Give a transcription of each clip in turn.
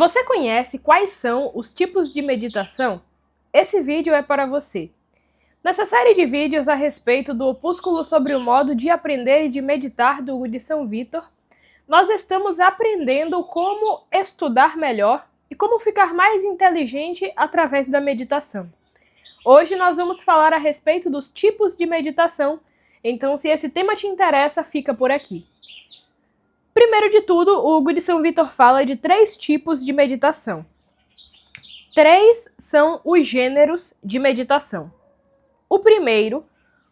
Você conhece quais são os tipos de meditação? Esse vídeo é para você. Nessa série de vídeos a respeito do opúsculo sobre o modo de aprender e de meditar do Hugo de São Vítor, nós estamos aprendendo como estudar melhor e como ficar mais inteligente através da meditação. Hoje nós vamos falar a respeito dos tipos de meditação, então se esse tema te interessa, fica por aqui. Primeiro de tudo, o Hugo de São Vítor fala de 3 tipos de meditação. 3 são os gêneros de meditação. O primeiro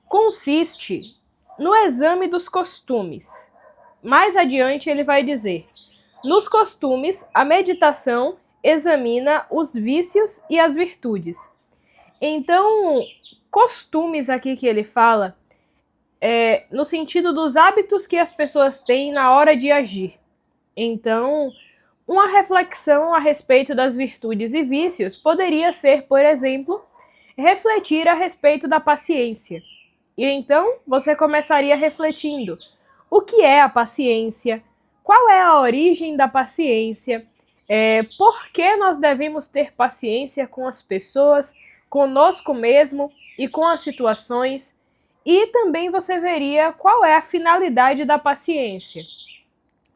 consiste no exame dos costumes. Mais adiante ele vai dizer: nos costumes, a meditação examina os vícios e as virtudes. Então, costumes aqui que ele fala no sentido dos hábitos que as pessoas têm na hora de agir. Então, uma reflexão a respeito das virtudes e vícios poderia ser, por exemplo, refletir a respeito da paciência. E então, você começaria refletindo: o que é a paciência? Qual é a origem da paciência? Por que nós devemos ter paciência com as pessoas, conosco mesmo e com as situações? E também você veria qual é a finalidade da paciência.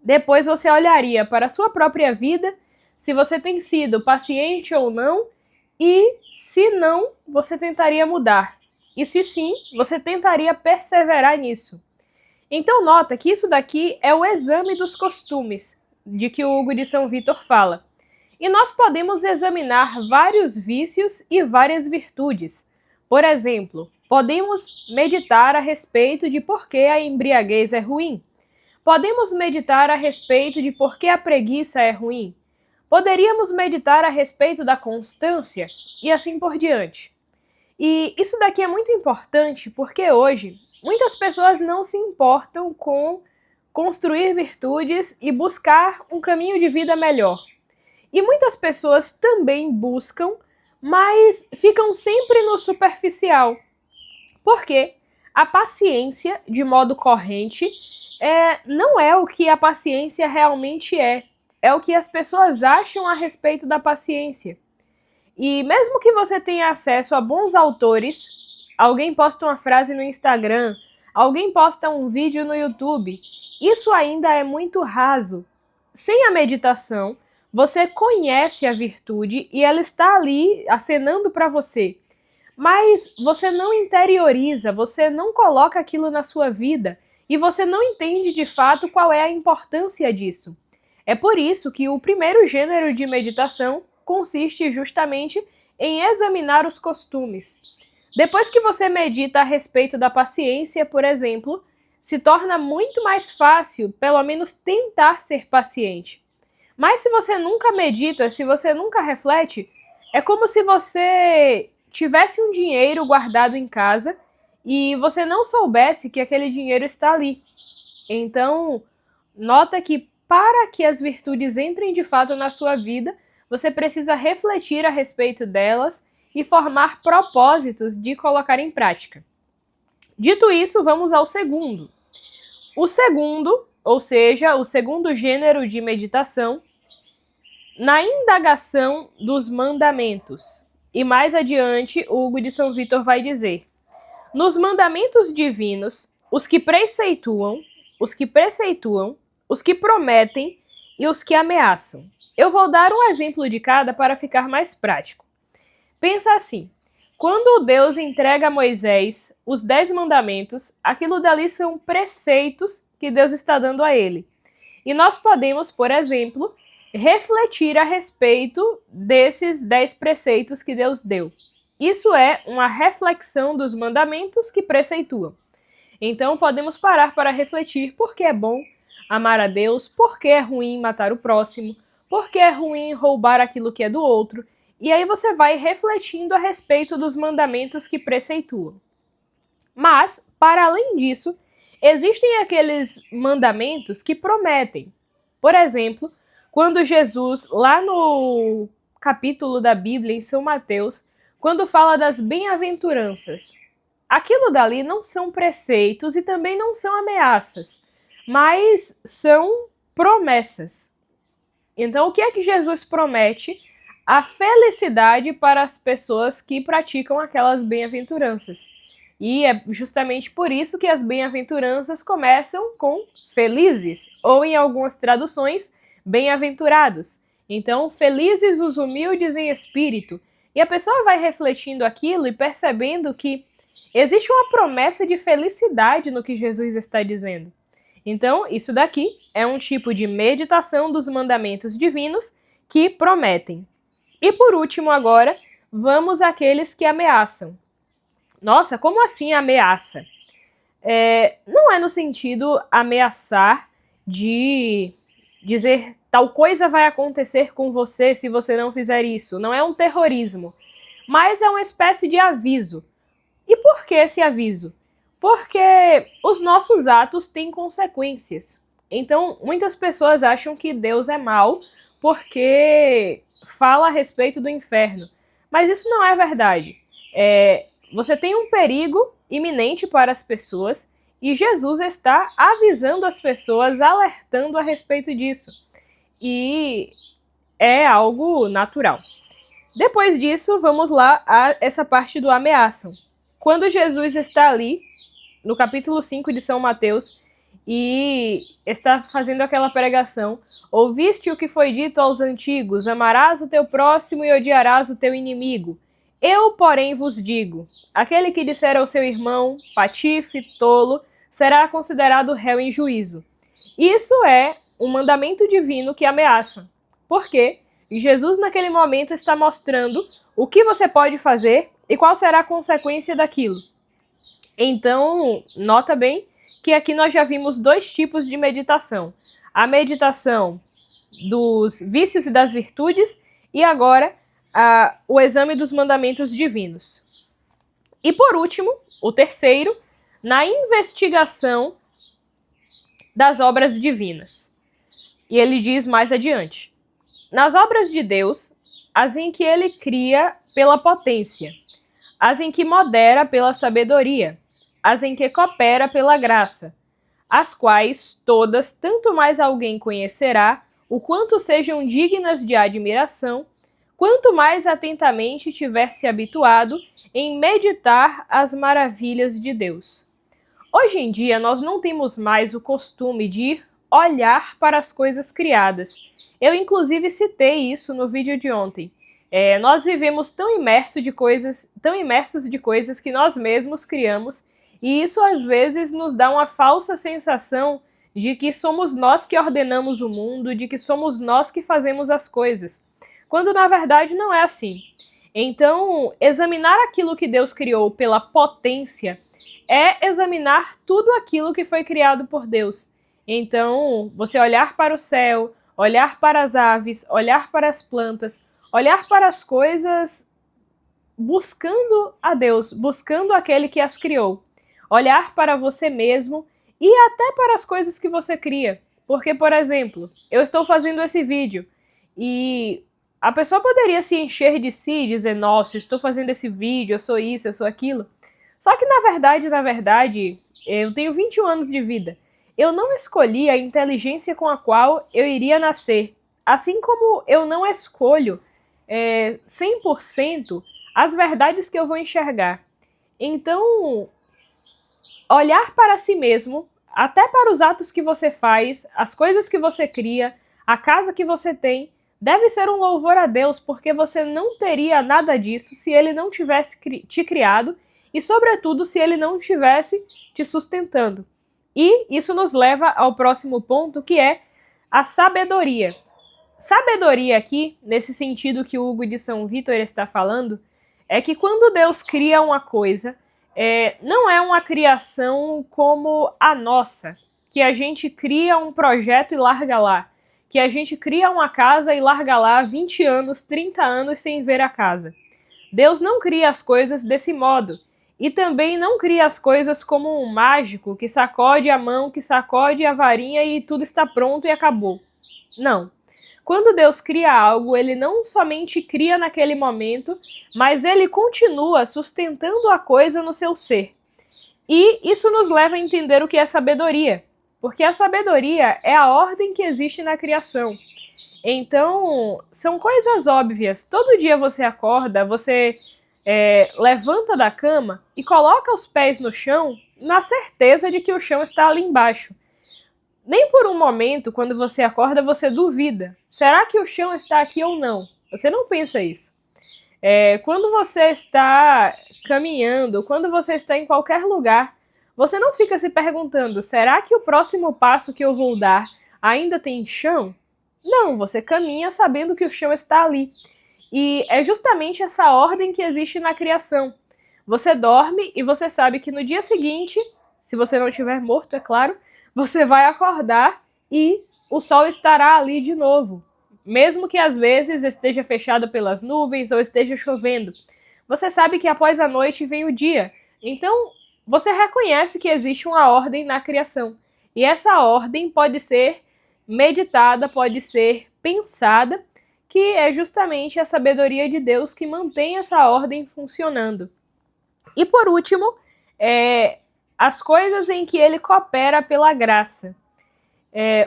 Depois você olharia para a sua própria vida, se você tem sido paciente ou não, e se não, você tentaria mudar. E se sim, você tentaria perseverar nisso. Então nota que isso daqui é o exame dos costumes, de que o Hugo de São Vítor fala. E nós podemos examinar vários vícios e várias virtudes. Por exemplo, podemos meditar a respeito de por que a embriaguez é ruim. Podemos meditar a respeito de por que a preguiça é ruim. Poderíamos meditar a respeito da constância e assim por diante. E isso daqui é muito importante porque hoje muitas pessoas não se importam com construir virtudes e buscar um caminho de vida melhor. E muitas pessoas também buscam, mas ficam sempre no superficial. Porque a paciência, de modo corrente, não é o que a paciência realmente é. É o que as pessoas acham a respeito da paciência. E mesmo que você tenha acesso a bons autores, alguém posta uma frase no Instagram, alguém posta um vídeo no YouTube, isso ainda é muito raso. Sem a meditação, você conhece a virtude e ela está ali acenando para você. Mas você não interioriza, você não coloca aquilo na sua vida e você não entende de fato qual é a importância disso. É por isso que o primeiro gênero de meditação consiste justamente em examinar os costumes. Depois que você medita a respeito da paciência, por exemplo, se torna muito mais fácil, pelo menos, tentar ser paciente. Mas se você nunca medita, se você nunca reflete, é como se você tivesse um dinheiro guardado em casa e você não soubesse que aquele dinheiro está ali. Então, nota que para que as virtudes entrem de fato na sua vida, você precisa refletir a respeito delas e formar propósitos de colocar em prática. Dito isso, vamos ao segundo. O segundo, ou seja, o segundo gênero de meditação, na indagação dos mandamentos. E mais adiante, o Hugo de São Vítor vai dizer: nos mandamentos divinos, os que preceituam, os que prometem e os que ameaçam. Eu vou dar um exemplo de cada para ficar mais prático. Pensa assim: quando Deus entrega a Moisés os 10 mandamentos, aquilo dali são preceitos que Deus está dando a ele. E nós podemos, por exemplo, refletir a respeito desses 10 preceitos que Deus deu. Isso é uma reflexão dos mandamentos que preceituam. Então podemos parar para refletir por que é bom amar a Deus, por que é ruim matar o próximo, por que é ruim roubar aquilo que é do outro. E aí você vai refletindo a respeito dos mandamentos que preceituam. Mas, para além disso, existem aqueles mandamentos que prometem. Por exemplo, quando Jesus, lá no capítulo da Bíblia, em São Mateus, quando fala das bem-aventuranças, aquilo dali não são preceitos e também não são ameaças, mas são promessas. Então, o que é que Jesus promete? A felicidade para as pessoas que praticam aquelas bem-aventuranças. E é justamente por isso que as bem-aventuranças começam com felizes, ou em algumas traduções, bem-aventurados. Então, felizes os humildes em espírito. E a pessoa vai refletindo aquilo e percebendo que existe uma promessa de felicidade no que Jesus está dizendo. Então, isso daqui é um tipo de meditação dos mandamentos divinos que prometem. E por último agora, vamos àqueles que ameaçam. Nossa, como assim ameaça? Não é no sentido ameaçar de dizer tal coisa vai acontecer com você se você não fizer isso. Não é um terrorismo, mas é uma espécie de aviso. E por que esse aviso? Porque os nossos atos têm consequências. Então, muitas pessoas acham que Deus é mau porque fala a respeito do inferno. Mas isso não é verdade. Você tem um perigo iminente para as pessoas e Jesus está avisando as pessoas, alertando a respeito disso. E é algo natural. Depois disso, vamos lá a essa parte do ameaçam. Quando Jesus está ali, no capítulo 5 de São Mateus, e está fazendo aquela pregação: ouviste o que foi dito aos antigos, amarás o teu próximo e odiarás o teu inimigo. Eu, porém, vos digo, aquele que disser ao seu irmão, patife, tolo, será considerado réu em juízo. Isso é um mandamento divino que ameaça. Por quê? Jesus, naquele momento, está mostrando o que você pode fazer e qual será a consequência daquilo. Então, nota bem que aqui nós já vimos dois tipos de meditação. A meditação dos vícios e das virtudes e agora o exame dos mandamentos divinos. E por último, o terceiro, na investigação das obras divinas. E ele diz mais adiante: nas obras de Deus, as em que ele cria pela potência, as em que modera pela sabedoria, as em que coopera pela graça, as quais todas tanto mais alguém conhecerá, o quanto sejam dignas de admiração, quanto mais atentamente tiver se habituado em meditar as maravilhas de Deus. Hoje em dia, nós não temos mais o costume de olhar para as coisas criadas. Eu, inclusive, citei isso no vídeo de ontem. Nós vivemos tão imersos de coisas que nós mesmos criamos, e isso às vezes nos dá uma falsa sensação de que somos nós que ordenamos o mundo, de que somos nós que fazemos as coisas, quando na verdade não é assim. Então, examinar aquilo que Deus criou pela potência é examinar tudo aquilo que foi criado por Deus. Então, você olhar para o céu, olhar para as aves, olhar para as plantas, olhar para as coisas buscando a Deus, buscando aquele que as criou. Olhar para você mesmo e até para as coisas que você cria. Porque, por exemplo, eu estou fazendo esse vídeo e a pessoa poderia se encher de si e dizer: nossa, eu estou fazendo esse vídeo, eu sou isso, eu sou aquilo. Só que, na verdade, eu tenho 21 anos de vida. Eu não escolhi a inteligência com a qual eu iria nascer. Assim como eu não escolho 100% as verdades que eu vou enxergar. Então, olhar para si mesmo, até para os atos que você faz, as coisas que você cria, a casa que você tem, deve ser um louvor a Deus, porque você não teria nada disso se Ele não tivesse te criado e, sobretudo, se Ele não estivesse te sustentando. E isso nos leva ao próximo ponto, que é a sabedoria. Sabedoria aqui, nesse sentido que o Hugo de São Vítor está falando, é que quando Deus cria uma coisa, não é uma criação como a nossa, que a gente cria um projeto e larga lá, que a gente cria uma casa e larga lá 20 anos, 30 anos sem ver a casa. Deus não cria as coisas desse modo. E também não cria as coisas como um mágico que sacode a mão, que sacode a varinha e tudo está pronto e acabou. Não. Quando Deus cria algo, Ele não somente cria naquele momento, mas Ele continua sustentando a coisa no seu ser. E isso nos leva a entender o que é sabedoria. Porque a sabedoria é a ordem que existe na criação. Então, são coisas óbvias. Todo dia você acorda, você levanta da cama e coloca os pés no chão na certeza de que o chão está ali embaixo. Nem por um momento, quando você acorda, você duvida. Será que o chão está aqui ou não? Você não pensa isso. Quando você está caminhando, quando você está em qualquer lugar, você não fica se perguntando, será que o próximo passo que eu vou dar ainda tem chão? Não, você caminha sabendo que o chão está ali. E é justamente essa ordem que existe na criação. Você dorme e você sabe que no dia seguinte, se você não estiver morto, é claro, você vai acordar e o sol estará ali de novo. Mesmo que às vezes esteja fechado pelas nuvens ou esteja chovendo. Você sabe que após a noite vem o dia. Então, você reconhece que existe uma ordem na criação. E essa ordem pode ser meditada, pode ser pensada, que é justamente a sabedoria de Deus que mantém essa ordem funcionando. E por último, as coisas em que ele coopera pela graça.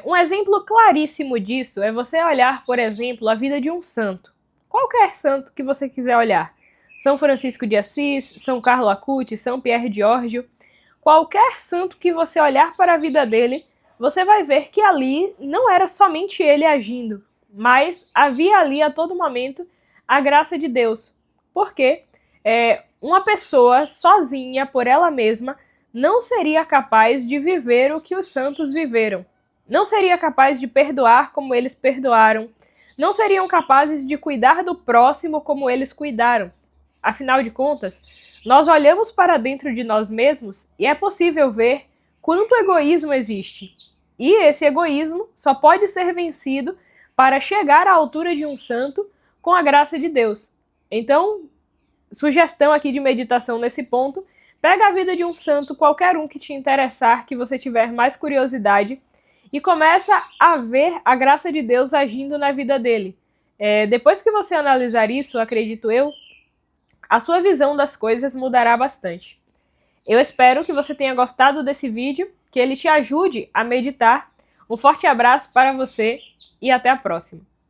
Um exemplo claríssimo disso é você olhar, por exemplo, a vida de um santo. Qualquer santo que você quiser olhar. São Francisco de Assis, São Carlo Acutis, São Pierre Giorgio. Qualquer santo que você olhar para a vida dele, você vai ver que ali não era somente ele agindo, mas havia ali a todo momento a graça de Deus. Porque uma pessoa sozinha, por ela mesma, não seria capaz de viver o que os santos viveram. Não seria capaz de perdoar como eles perdoaram. Não seriam capazes de cuidar do próximo como eles cuidaram. Afinal de contas, nós olhamos para dentro de nós mesmos e é possível ver quanto egoísmo existe. E esse egoísmo só pode ser vencido para chegar à altura de um santo com a graça de Deus. Então, sugestão aqui de meditação nesse ponto, pega a vida de um santo, qualquer um que te interessar, que você tiver mais curiosidade, e começa a ver a graça de Deus agindo na vida dele. Depois que você analisar isso, acredito eu, a sua visão das coisas mudará bastante. Eu espero que você tenha gostado desse vídeo, que ele te ajude a meditar. Um forte abraço para você e até a próxima.